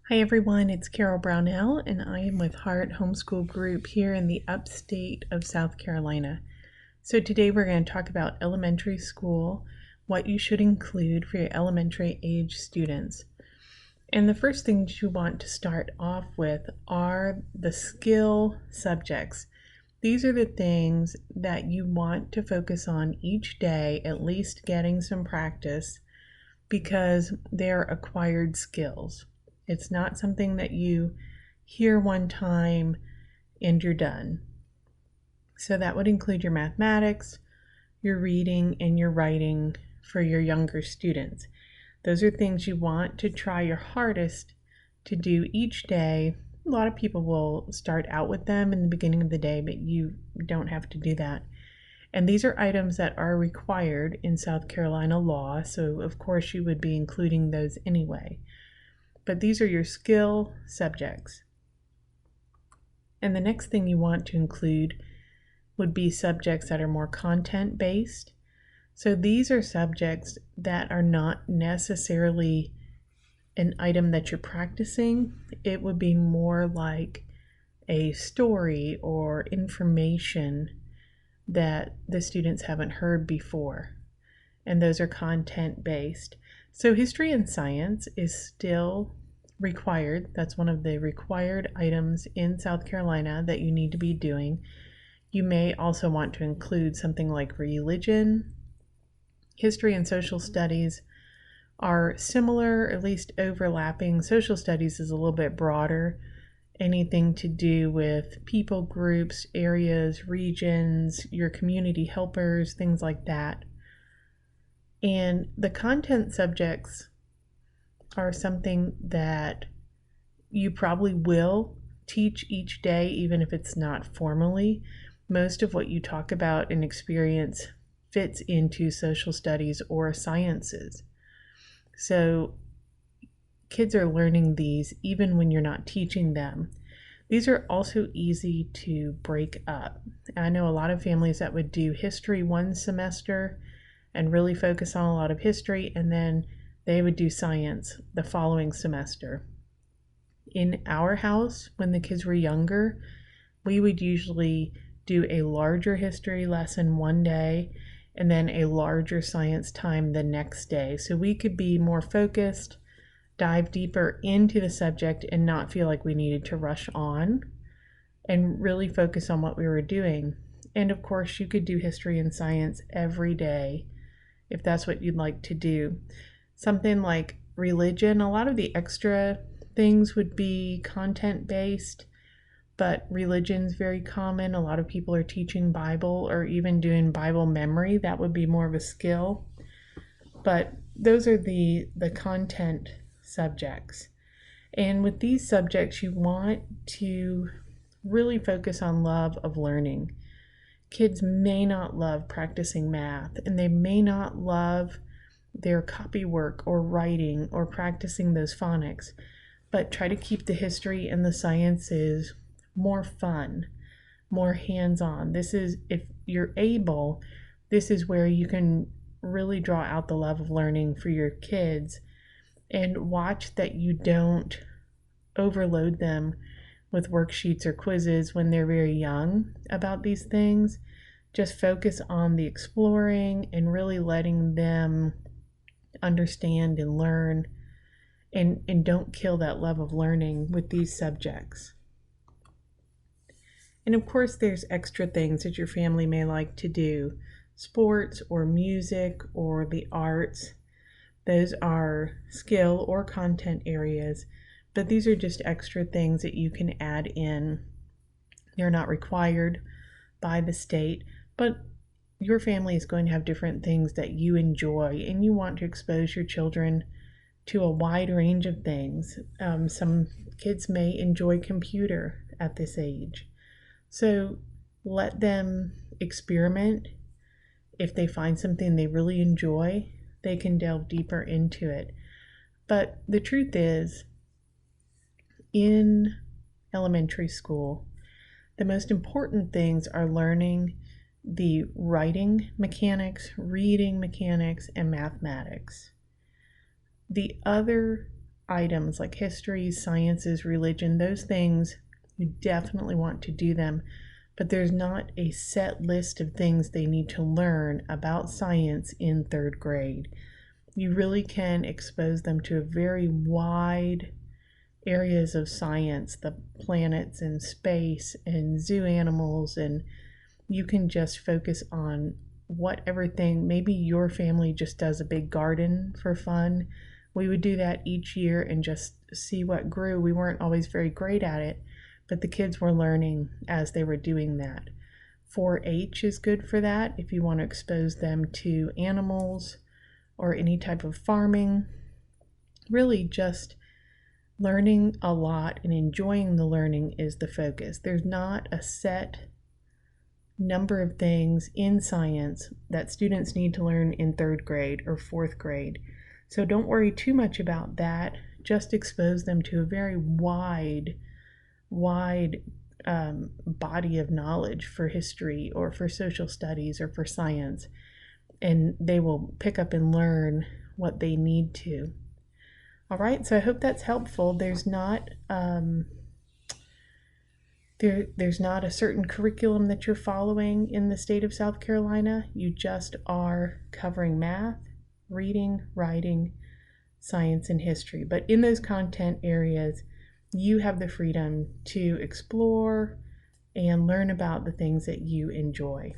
Hi everyone, it's Carol Brownell and I am with Heart Homeschool Group here in the upstate of South Carolina. So today we're going to talk about elementary school, what you should include for your elementary age students. And the first things you want to start off with are the skill subjects. These are the things that you want to focus on each day, at least getting some practice, because they're acquired skills. It's not something that you hear one time and you're done. So that would include your mathematics, your reading, and your writing for your younger students. Those are things you want to try your hardest to do each day. A lot of people will start out with them in the beginning of the day, but you don't have to do that. And these are items that are required in South Carolina law, so of course you would be including those anyway. But these are your skill subjects. And the next thing you want to include would be subjects that are more content-based. So these are subjects that are not necessarily an item that you're practicing. It would be more like a story or information that the students haven't heard before. And those are content-based. So history and science is still required. That's one of the required items in South Carolina that you need to be doing. You may also want to include something like religion. History and social studies are similar, at least overlapping. Social studies is a little bit broader. Anything to do with people groups, areas, regions, your community helpers, things like that. And the content subjects are something that you probably will teach each day, even if it's not formally. Most of what you talk about and experience fits into social studies or sciences. So kids are learning these even when you're not teaching them. These are also easy to break up. I know a lot of families that would do history one semester and really focus on a lot of history, and then they would do science the following semester. In our house, when the kids were younger, we would usually do a larger history lesson one day and then a larger science time the next day. So we could be more focused, dive deeper into the subject, and not feel like we needed to rush on and really focus on what we were doing. And of course, you could do history and science every day if that's what you'd like to do. Something like religion, a lot of the extra things would be content-based, but religion's very common. A lot of people are teaching Bible or even doing Bible memory. That would be more of a skill. But those are the content subjects. And with these subjects, you want to really focus on love of learning. Kids may not love practicing math, and they may not love their copy work or writing or practicing those phonics, but try to keep the history and the sciences more fun, more hands-on. This is, if you're able, this is where you can really draw out the love of learning for your kids, and watch that you don't overload them with worksheets or quizzes when they're very young about these things. Just focus on the exploring and really letting them understand and learn, and don't kill that love of learning with these subjects. And of course, there's extra things that your family may like to do, sports or music or the arts. Those are skill or content areas, but these are just extra things that you can add in. They're not required by the state, but your family is going to have different things that you enjoy, and you want to expose your children to a wide range of things. Some kids may enjoy computer at this age, so let them experiment. If they find something they really enjoy, they can delve deeper into it. But the truth is, in elementary school, the most important things are learning the writing mechanics, reading mechanics, and mathematics. The other items like history, sciences, religion, those things, you definitely want to do them, but there's not a set list of things they need to learn about science in third grade. You really can expose them to a very wide areas of science, the planets and space and zoo animals, and you can just focus on whatever thing. Maybe your family just does a big garden for fun. We would do that each year and just see what grew. We weren't always very great at it, but the kids were learning as they were doing that. 4-H is good for that if you want to expose them to animals or any type of farming. Really just learning a lot and enjoying the learning is the focus. There's not a set number of things in science that students need to learn in third grade or fourth grade. So don't worry too much about that. Just expose them to a very wide body of knowledge for history or for social studies or for science, and they will pick up and learn what they need to. All right, so I hope that's helpful. There's not there's not a certain curriculum that you're following in the state of South Carolina. You just are covering math, reading, writing, science, and history. But in those content areas, you have the freedom to explore and learn about the things that you enjoy.